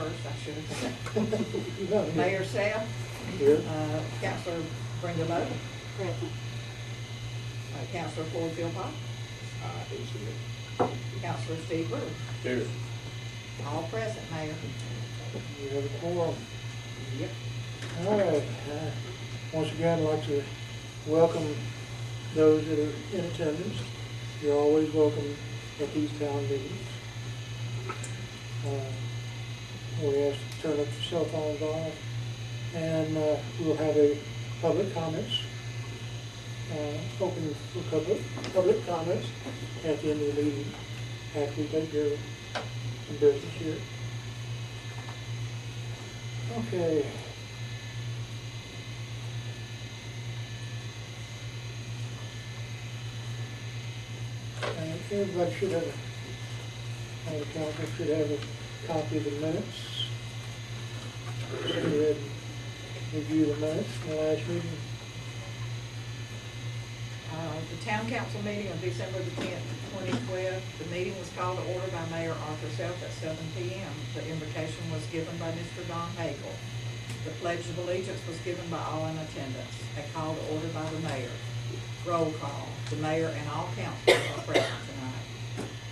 first, I should have said. Mayor Seth. Here. Councilor Brenda Lowe. Present. Councilor Floyd Philpott. He's here. Councilor Steve Brewer. Here. All present, Mayor. We have a quorum. Yep. All right. Once again, I'd like to welcome those that are in attendance. You're always welcome at these town meetings. We ask to turn up your cell phones off, and we'll have a public comments, open for public comments at the end of the meeting after we take care of some business here. Okay. Everybody should have the council should have a copy of the minutes. Go ahead and review the minutes from the last meeting. The town council meeting on December the 10th, 2012, the meeting was called to order by Mayor Arthur Self at 7 p.m. The invocation was given by Mr. Don Hagel. The Pledge of Allegiance was given by all in attendance. A call to order by the mayor. Roll call. The mayor and all councilors are present tonight.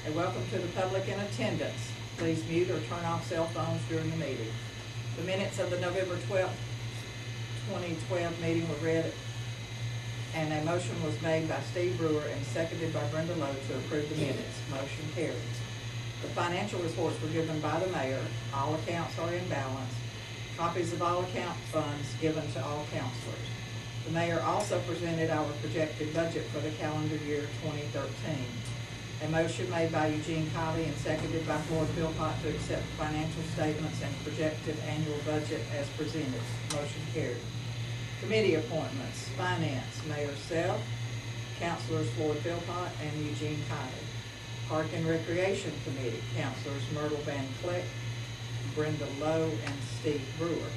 A welcome to the public in attendance. Please mute or turn off cell phones during the meeting. The minutes of the November 12th, 2012 meeting were read, and a motion was made by Steve Brewer and seconded by Brenda Lowe to approve the minutes. Motion carries. The financial reports were given by the mayor. All accounts are in balance. Copies of all account funds given to all councilors. The mayor also presented our projected budget for the calendar year 2013. A motion made by Eugene Kiley and seconded by Floyd Philpott to accept financial statements and projected annual budget as presented. Motion carried. Committee appointments. Finance, Mayor Self, Councilors Floyd Philpott and Eugene Kiley. Park and Recreation Committee, Councilors Myrtle Van Kleck, Brenda Lowe, and Steve Brewer.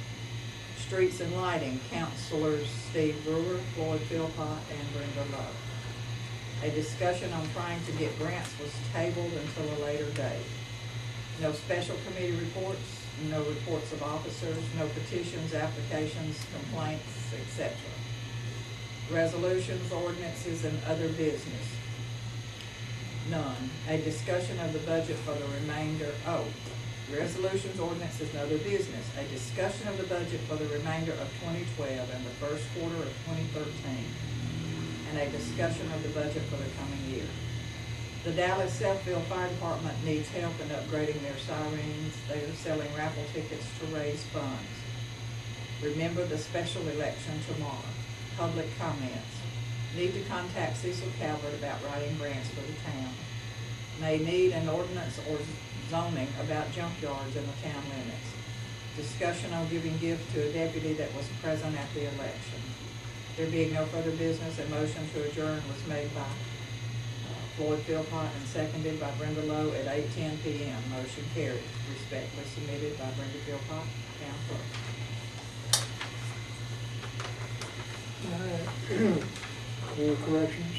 Streets and Lighting, Councilors Steve Brewer, Floyd Philpott, and Brenda Lowe. A discussion on trying to get grants was tabled until a later date. No special committee reports, no reports of officers, no petitions, applications, complaints, etc. Resolutions, ordinances, and other business. None. A discussion of the budget for the remainder. Resolutions, ordinances, and other business. A discussion of the budget for the remainder of 2012 and the first quarter of 2013. And a discussion of the budget for the coming year. The Dallas Southville Fire Department needs help in upgrading their sirens. They are selling raffle tickets to raise funds. Remember the special election tomorrow. Public comments. Need to contact Cecil Calvert about writing grants for the town. May need an ordinance or zoning about junkyards in the town limits. Discussion on giving gift to a deputy that was present at the election. There being no further business, a motion to adjourn was made by Floyd Philpott and seconded by Brenda Lowe at 8:10 p.m. Motion carried. Respectfully submitted by Brenda Philpott, town clerk. All right. Any corrections?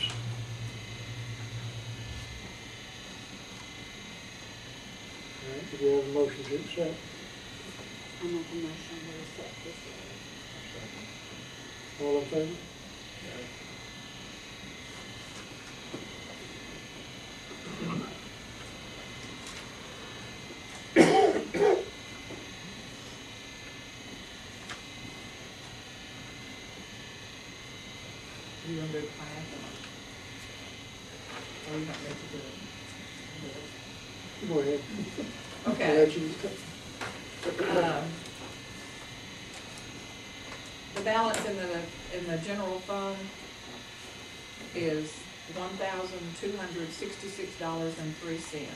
All right. Do we have a motion to accept? I make a motion to accept this. All in favor? You gonna do the financial? Or you want me to do it? Go ahead. Okay. I'll let you- The balance in the general fund is $1,266.03.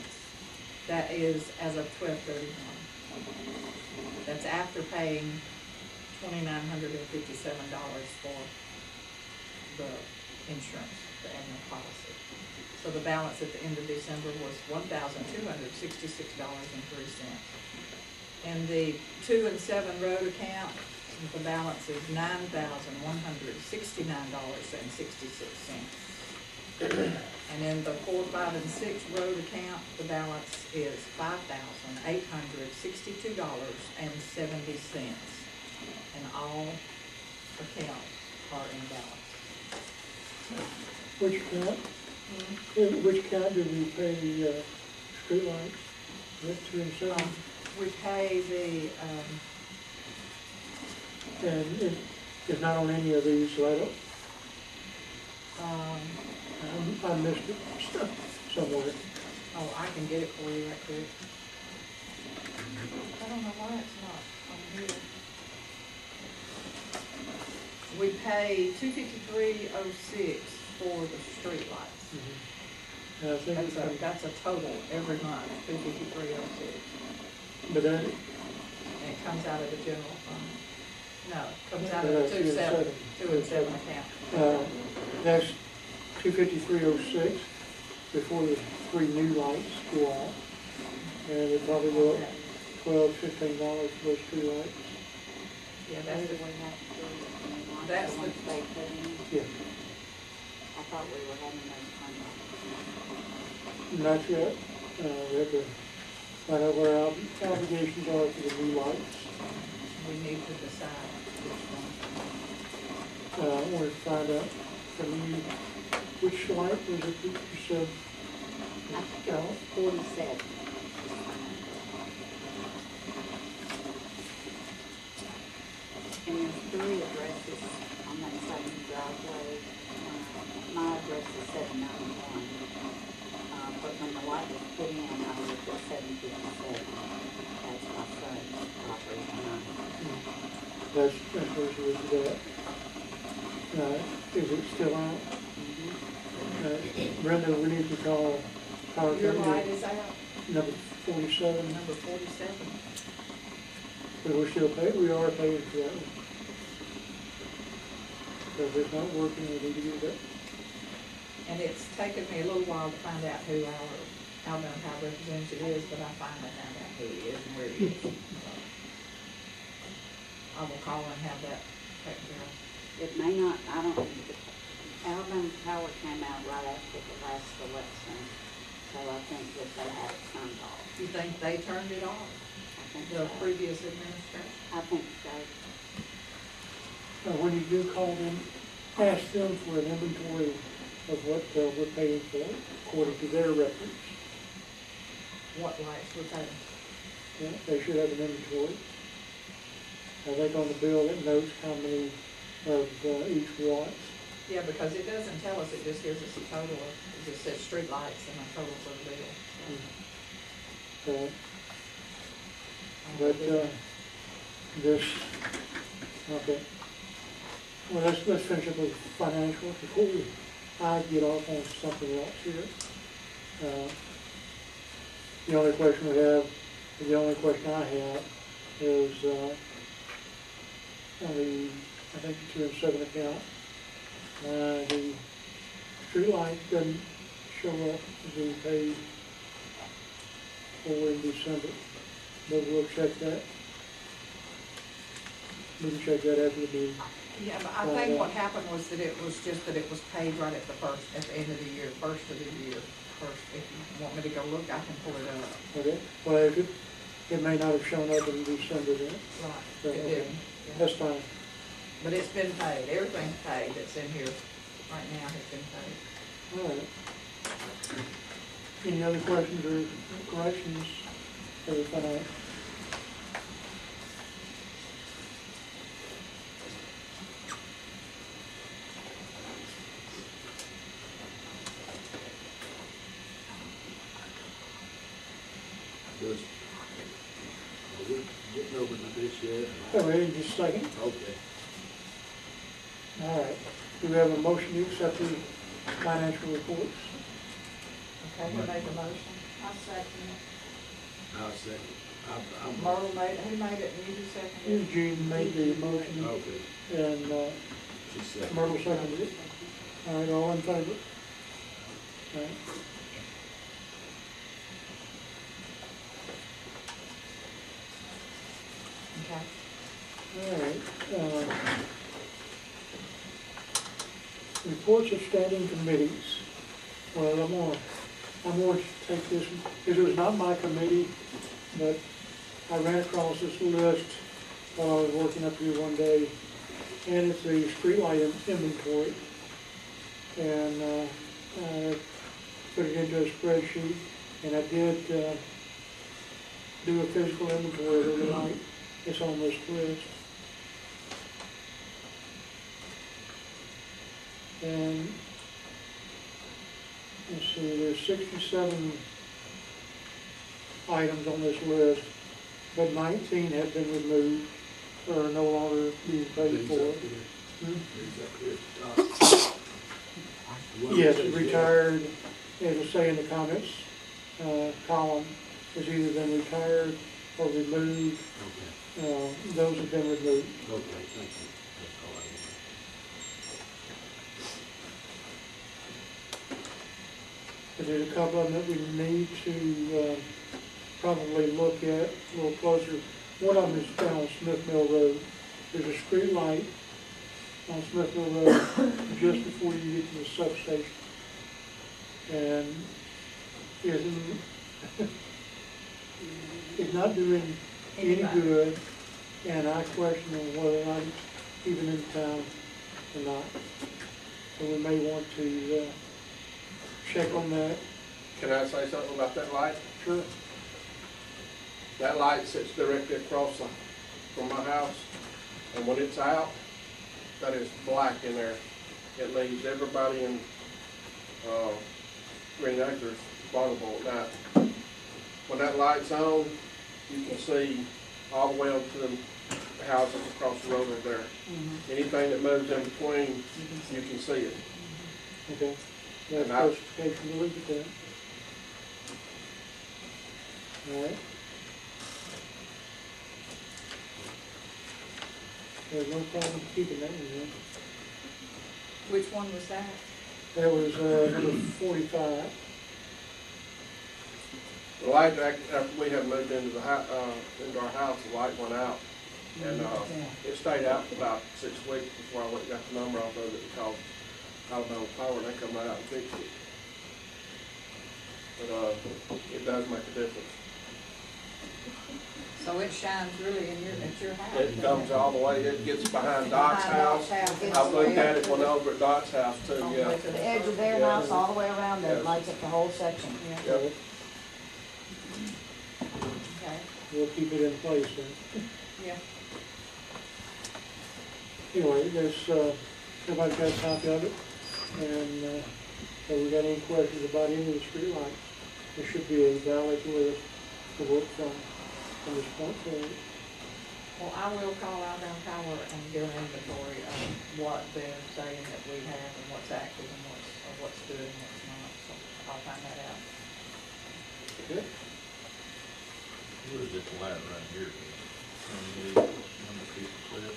That is as of 12/31. That's after paying $2,957 for the insurance, the annual policy. So the balance at the end of December was $1,266.03. And the 2 and 7 road account, the balance is $9,169.66. And in the 4, 5, and 6 road account, the balance is $5,862.70. And all accounts are in balance. Which account? In which account did we pay the street lights? Is that 2 and 7? We pay And it's not on any of these, so I don't, I missed it somewhere. oh, I can get it for you right quick. I don't know why it's not on here. We pay $253.06 for the streetlights. And I think That's a total every month, $253.06. but then, And it comes out of the general fund. No, it comes out of That's the 2 and 7. 2 and 7 account. that's 253.06 before the 3 new lights go on. And it probably go up $12, $15 for those 2 lights. Yeah, That's that's the the, way that, That's the the- ones they put in. Yeah, I thought we were having those contracts. not yet. We have to find out what our obligations are for the new lights. we need to decide which one. I want to find out from you, which light was it that you said? I think it was 47. And there's 3 addresses on that same driveway. My address is 791. But when the light was put in, I lived at 757. That's my son's property. That's where she was at. Is it still out? Brenda, we need to call power Your light company is out, number 47, number 47. but we are paying for that one. So if it's not working, we need to get that. And it's taken me a little while to find out who our Alabama Power representative is, but I finally found out who he is and where he is. So I will call and have that taken care of. It may not, I don't, Alabama Power came out right after the last election, so I think that they had it turned off. You think they turned it off, I think the so. previous administration? I think so. When you do call them, ask them for an inventory of what we're paying for according to their records. What lights were they? Yeah, they should have an inventory. I think on the bill it notes how many of each watts. Yeah, because it doesn't tell us, it just gives us a total of, it just says street lights and a total for the bill. But this, okay. Well, let's finish up with financials before I get off on something else here. The only question I have is on the, I think the 2 and 7 account, the street light doesn't show up as being paid for in December, but we'll check that. We can check that after the meeting. Yeah, but I think what happened was that it was just that it was paid right at the end of the year, first of the year. First, if you want me to go look, I can pull it up. Okay, well, if it may not have shown up in December then. Right, So, it okay. did. Yeah. That's fine. But it's been paid, everything's paid that's in here right now has been paid. All right. Any other questions or corrections for the finance? Are we getting over to this yet? Oh, ready, just a second. Okay. All right. Do we have a motion to accept the financial reports? Okay, who made the motion? I second it. I'll second. I'm. Myrtle made, who made it, and you just seconded it? Eugene made the motion Okay. and She seconded. Myrtle seconded it. All right, all in favor? All right. Okay. All right. Reports of standing committees. Well, I'm gonna take this, because it was not my committee, but I ran across this list while I was working up here one day, and it's the streetlight inventory. And, I put it into a spreadsheet, and I did, do a physical inventory of every light that's on this list. And, let's see, there's 67 items on this list, but 19 have been removed or are no longer being paid for. Yes, retired, as I say in the comments column, has either been retired or removed. Those have been removed. Okay, thank you. That's all I need. But there's a couple of them that we need to probably look at a little closer. One of them is down on Smith Mill Road. There's a street light on Smith Mill Road just before you get to the substation. And it's not doing any good, and I question whether or not it's even in town or not. So we may want to check on that. Can I say something about that light? Sure. That light sits directly across from my house, and when it's out, that is black in there. It leaves everybody in Green Acres vulnerable at night. When that light's on, you can see all the way up to the houses across the road over there. Anything that moves in between, you can see it. Okay. That's And I- justification to look at that. All right. There's no problem keeping that one in. Which one was that? That was number 45. The light, after we had moved into into our house, the light went out. And it stayed out for about 6 weeks before I went and got the number off of it and called Alabama Power, and they come right out and fixed it. But it does make a difference. So it shines really at your house? It comes all the way, it gets behind Doc's house. I've looked at it when over at Doc's house too, yeah. The edge of their Yeah. house all the way around there, Yes. lights up the whole section. Yep. Okay, We'll keep it in place then. yeah. Anyway, there's, everybody's got a copy of it. And if we got any questions about any of the street lights, there should be a valid list to work from this point forward. Well, I will call Alabama Power and get an inventory of what they're saying that we have and what's active and what's good and what's not, so I'll find that out. Okay? What is this light right here? Number 57,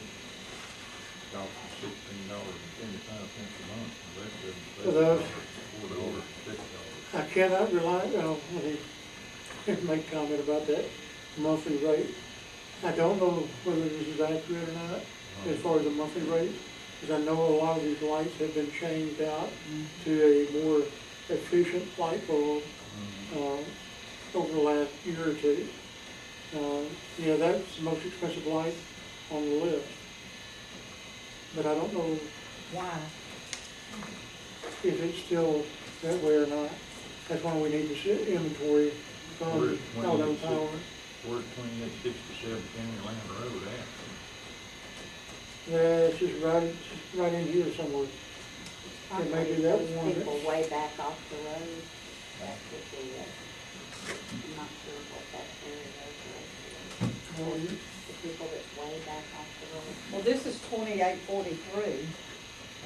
cost $16.75 a month. For those? $4, $6. I cannot rely, let me make comment about that monthly rate. I don't know whether this is accurate or not, as far as the monthly rate, because I know a lot of these lights have been changed out to a more efficient light bulb over the last year or two. Yeah, that's the most expensive light on the list. But I don't know Why? if it's still that way or not. That's why we need to sit inventory from Alabama Power. Where's 2867 County Line Road at? It's just right in here somewhere. It may be that Those one. people way back off the road, that would be it. I'm not sure what that area is. The people that's way back off the road. Well, this is 2843,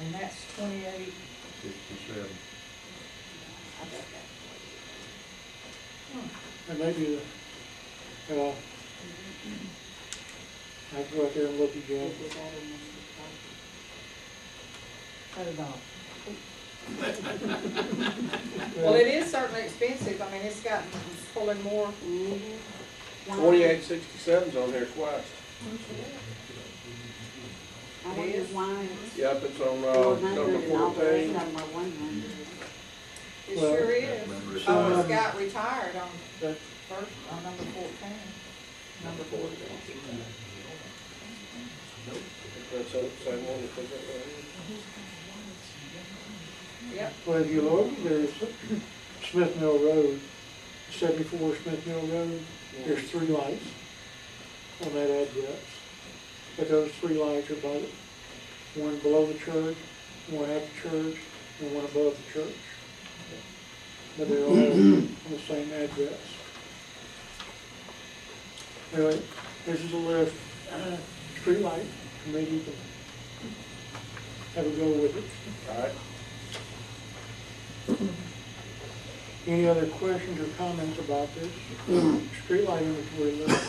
and that's 28. 67. I bet that's It may be I have to go out there and look what again. it is. That in this Cut it off. Well, it is certainly expensive. I mean, it's got pulling more. 2867's on here twice. I wonder why it's Yep, it's on 400 number and all the rest 14. of them are 100. It's Well, got retired on That's, on number 14. Number 14. That's the same one that put that right Yep. well, if you look, there's Smith Mill Road, 74 Smith Mill Road, there's 3 lights on that address. But those 3 lights are by, one below the church, one at the church, and one above the church. But they're all on the same address. Anyway, this is a list, streetlight committee can have a go with it. All right. Any other questions or comments about this streetlight inventory list?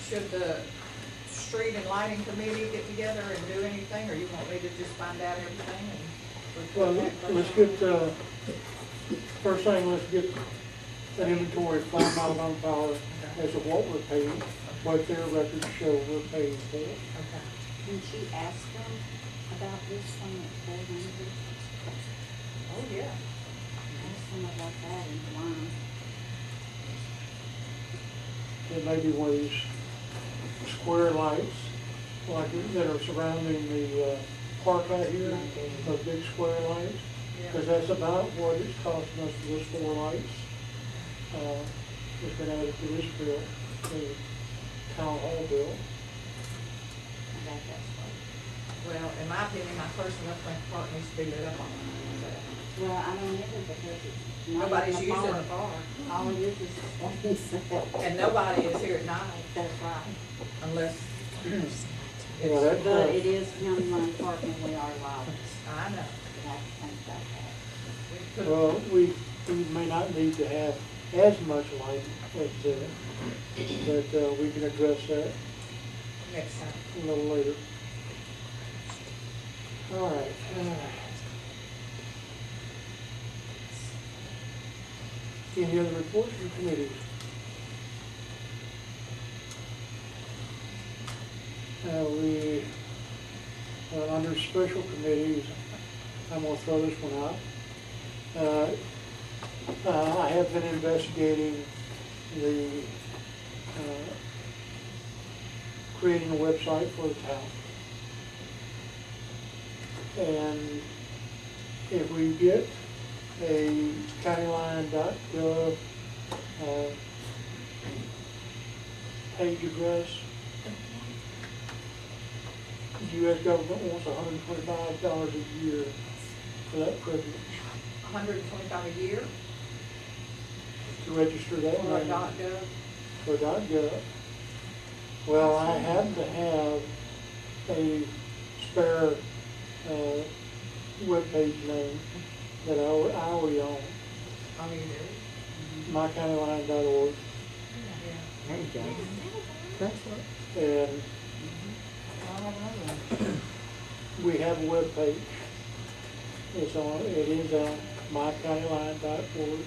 Should the street and lighting committee get together and do anything, or you want me to just find out everything and Well, report back? let's get, first thing, let's get an inventory of 5 mile on power as of what we're paying, what their records show we're paying for. Okay. Can she ask them about this one at 400? Oh, yeah. Ask them about that in line. It may be one of these square lights, like that are surrounding the park out here, those big square lights. Because that's about what it's costing us for those 4 lights. It's been added to this bill, the town hall bill. I bet that's what. Well, in my opinion, my personal think the park needs to be lit up on that. Well, I don't either because it's not Nobody's in the using park. the park, All it is one and nobody is here at night That's right. unless Well, it's, that's, But it is county line park and we are liable. I know. You have to think about that. We put- well, we may not need to have as much light as that, but we can address that Next time. a little later. All right. Any other reports from committees? Under special committees, I'm gonna throw this one out. I have been investigating the, creating a website for the town. And if we get a CountyLine.gov page address, the U.S. government wants $125 a year for that privilege, 125 a year to register that for a name .gov. for .gov. Well, I happen to have a spare webpage name that I already own, Oh, you do? mycountyline.org, Yeah. There you go. and we have a webpage. It is on mycountyline.org.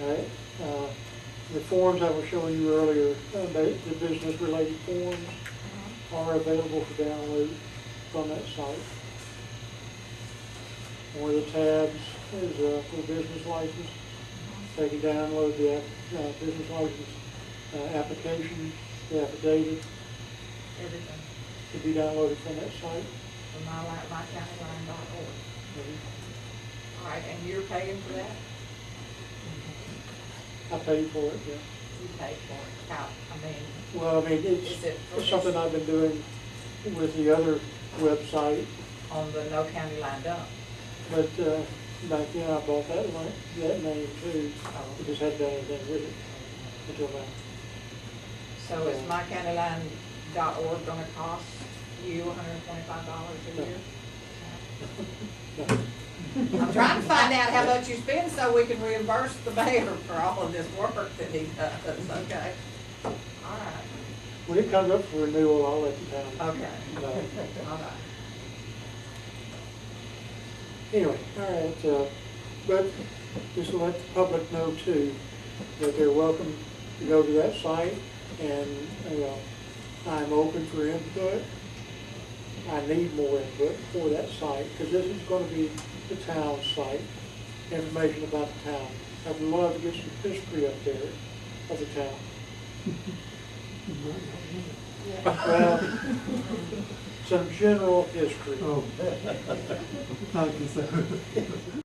All right. The forms I was showing you earlier, the business-related forms, are available for download from that site. One of the tabs is for business license. They can download the business license application, the affidavit, Everything to be downloaded from that site. from mycountyline.org. All right, and you're paying for that? I paid for it, yeah. You pay for it. How, I mean, Well, I mean, Is it for it's something I've been doing with the other website, on the No County Line dump? but back then I bought that name too. I just hadn't done anything with it until now. So is mycountyline.org gonna cost you $125 a year? I'm trying to find out how much you spend so we can reimburse the mayor for all of this work that he does, okay? All right, When it comes up for renewal, I'll let you know. okay, all right. Anyway, all right, but just to let the public know too, that they're welcome to go to that site, and, I'm open for input, I need more input for that site, because this is gonna be the town site, information about the town. I'd love to get some history up there of the town. Well, some general history. Oh. I can say.